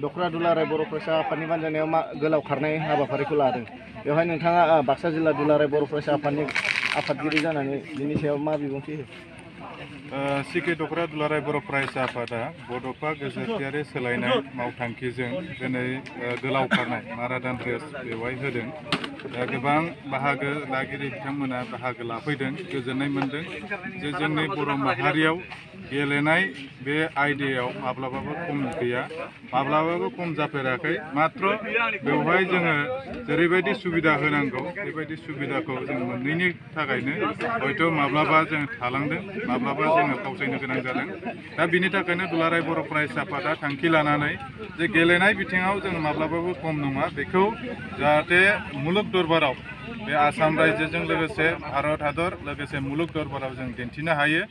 दखरा दुलाराय बर' फरायसा आफादनि बानजायनायाव गोलाव खारनाय हाबाफारिखौ लादों। बेवहाय नोंथाङा बाक्सा जिल्ला दुलाराय बर' फरायसा आफादनि आफादगिरि जानानै बिनि सायाव मा बिबुंथि होयो? सिके दखरा दुलाराय बर' फरायसा आफादा बड'फा गोसोथियारि सोलायनाय मावथांखिजों दिनै गोलाव खारनाय माराथन रेस बेवहाय होदों। गोबां बाहागो लागिरि बिथांमोना बाहागो लाफैदों, गोजोननाय मोन्दों जे जोंनि बर' माहारियाव गेलेनाय बे आयदायाव माब्लाबाबो खम गैया, माब्लाबाबो खम जाफेराखै। मात्र बेवहाय जोङो जेरैबायदि सुबिदा होनांगौ बेबायदि सुबिदाखौ जों मोनैनि थाखायनो हयथ' माब्लाबा जों थालांदों, माब्लाबा जोङो फावसायनो गोनां जादों। दा बिनि थाखायनो दुलाराय बर' फरायसा आफादा थांखि लानानै जे गेलेनाय बिथिङाव जों माब्लाबाबो खम नङा, बेखौ जाहाथे मुलुग दरबाराव बे आसाम रायजोजों लोगोसे भारत हादर लोगोसे मुलुग दरबाराव जों दिन्थिनो हायो,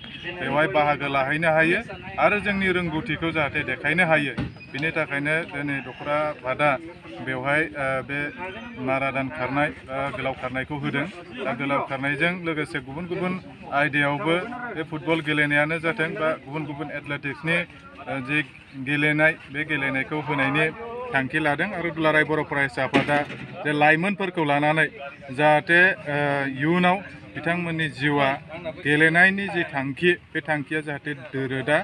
बेवहाय बाहागो लाहैनो हायो आरो जोंनि रोंगौथिखौ जाहाथे देखायनो हायो। बिनि थाखायनो दिनै दखरा आफादा बेवहाय बे माराथन खारनाय गोलाव खारनायखौ होदों। दा गोलाव खारनायजों लोगोसे गुबुन गुबुन आयदायावबो बे फुटबल गेलेनायानो जाथों बा गुबुन गुबुन एथलेटिक्सनि जि गेलेनाय बे गेलेनायखौ होनायनि थांखि लादों। आरो दुलाराय बर' फरायसा आफादा जे लाइमोनफोरखौ लानानै जाहाथे इयुनाव बिथांमोननि जिउआ गेलेनायनि जि थांखि बे थांखिया जाहाथे दोरोदा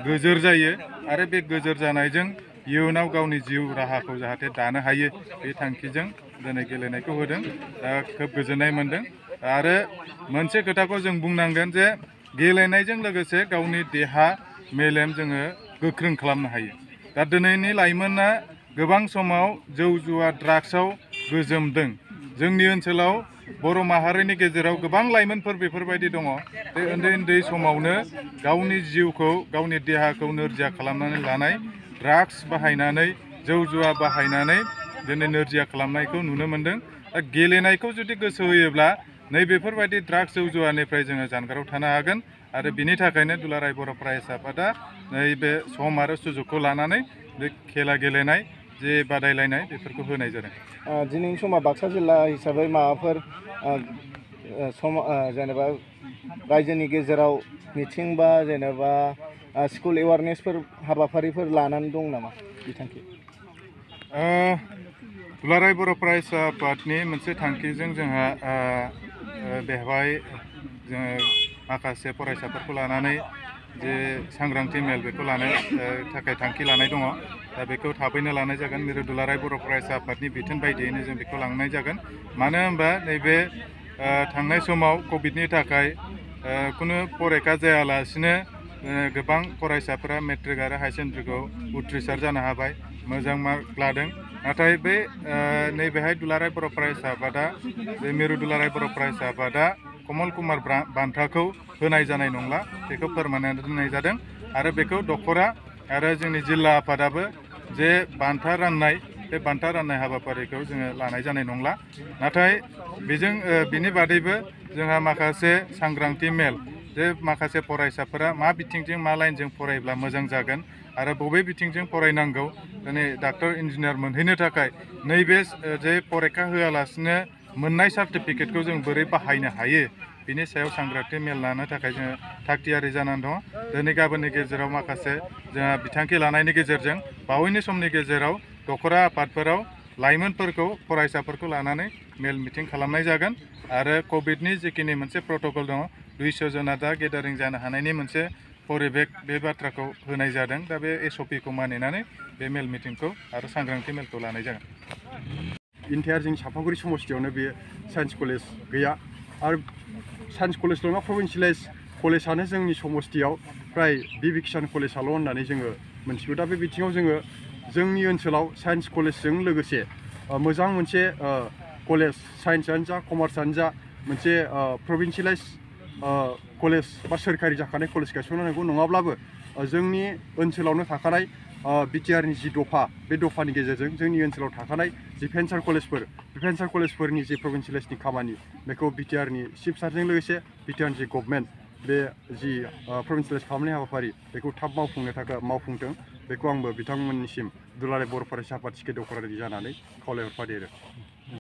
गोजोर जायो आरो बे गोजोर जानायजों इयुनाव गावनि जिउ राहाखौ जाहाथे दानो हायो, बे थांखिजों दिनै गेलेनायखौ होदों। दा खोब गोजोननाय मोन्दों। आरो मोनसे खोथाखौ जों बुंनांगोन जे गेलेनायजों लोगोसे गावनि देहा मेलेम जोङो गोख्रों खालामनो हायो। दा दिनैनि लाइमोना गोबां समाव जौ जुवा ड्राग्सआव गोजोमदों। जोंनि ओनसोलाव बर' माहारिनि गेजेराव गोबां लाइमोनफोर बेफोरबायदि दङ, बे उन्दै उन्दै समावनो गावनि जिउखौ गावनि देहाखौ नोरजिया खालामनानै लानाय, ड्राग्स बाहायनानै जौ जुवा बाहायनानै दिनै नोरजिया खालामनायखौ नुनो मोन्दों। दा गेलेनायखौ जुदि गोसो होयोब्ला नैबेफोरबायदि ड्राग्स जौ जुवानिफ्राय जोङो जानगाराव थानो हागोन। आरो बिनि थाखायनो दुलाराय बर' फरायसा आफादा नैबे सम आरो सुजुगखौ लानानै बे खेला गेलेनाय जे बादायलायनाय बेफोरखौ होनाय जादों। दिनैनि समाव बाक्सा जिल्ला हिसाबै माबाफोर जेनेबा रायजोनि गेजेराव मिथिं बा जेनेबा स्कुल एवारनेसफोर हाबाफारिफोर लानानै दं नामा बिथांखि? दुलाराय बर' फरायसा आफादनि मोनसे थांखिजों जोंहा बेवहाय जोङो माखासे फरायसाफोरखौ लानानै जे सांग्रांथि मेल बेखौ लानो थाखाय थांखि लानाय दङ। दा बेखौ थाबैनो लानाय जागोन। मिरु दुलाराय बर' फरायसा आफादनि बिथोन बायदियैनो जों बेखौ लांनाय जागोन। मानो होनबा नैबे थांनाय समाव कभिडनि थाखाय खुनु फरिखा जायालासिनो गोबां फरायसाफोरा मेट्रिक आरो हायार सेकेन्डारिखौ उथ्रिसार जानो हाबाय, मोजां मार्क लादों। नाथाय बे नैबेहाय दुलाराय बर' फरायसा आफादा बे मिरु दुलाराय बर' फरायसा आफादा कमल कुमार बान्थाखौ होनाय जानाय नंला, बेखौ फोरमायनानै दोननाय जादों। आरो बेखौ दखरा आरो जोंनि जिल्ला आफादाबो जे बान्था राननाय बे बान्था राननाय हाबाफारिखौ जोङो लानाय जानाय नंला। नाथाय बिनि बादैबो जोंहा माखासे सांग्रांथि मेल, जे माखासे फरायसाफोरा मा बिथिंजों मा लाइनजों फरायब्ला मोजां जागोन आरो बबे बिथिंजों फरायनांगौ, दिनै डाक्टर इन्जिनियार मोनहैनो थाखाय नैबे जे फरिखा होआलासिनो मोननाय सार्टिफिकेटखौ जों बोरै बाहायनो हायो, बिनि सायाव सांग्रांथि मेल लानो थाखाय जोङो थागथियारि जानानै दङ। दिनै गाबोननि गेजेराव माखासे जोंहा बिथांखि लानायनि गेजेरजों बावैनो समनि गेजेराव दखरा आफादफोराव लाइमोनफोरखौ फरायसाफोरखौ लानानै मेल मिटिं खालामनाय जागोन। आरो कभिडनि जिखिनि मोनसे प्रट'कल दङ, 200 जना दा गेदारिं जानो हानायनि मोनसे परिबेक बे बाथ्राखौ होनाय जादों। दा बे SOPखौ मानिनानै बे मेल मिटिंखौ आरो सांग्रांथि मेलखौ लानाय जागोन। इन्टायार जोंनि सापागुरि समस्थियावनो बे साइन्स कलेज गैया। आरो साइन्स कलेजल' नङा, प्रभिन्सियेलाइज कलेजआनो जोंनि समस्थियाव फ्राय BB किसान कलेजआल' होननानै जोङो मोनथिगौ। दा बे बिथिङाव जोङो जोंनि ओनसोलाव साइन्स कलेजजों लोगोसे मोजां मोनसे कलेज, साइन्सआनो जा कमार्सआनो जा मोनसे प्रभिन्सियेलाइज कलेज बा सोरखारि जाखानाय कलेज गायसननांगौ। नङाब्लाबो जोंनि ओनसोलावनो थाखानाय BTRनि जि दफा, बे दफानि गेजेरजों जोंनि ओनसोलाव थाखानाय जि भेन्सार कलेजफोरनि जि प्रभिन्सियेलाइजनि खामानि, बेखौ BTRनि चिफ सारजों लोगोसे BTRनि जि गभर्नमेन्ट बे जि प्रभिन्सियेलाइज खालामनाय हाबाफारि, बेखौ थाब मावफुंथों, बेखौ आंबो बिथांमोननिसिम दुलाराय बर' फरायसा आफाद सिके दखरारि जानानै खावलायहरफादेरो।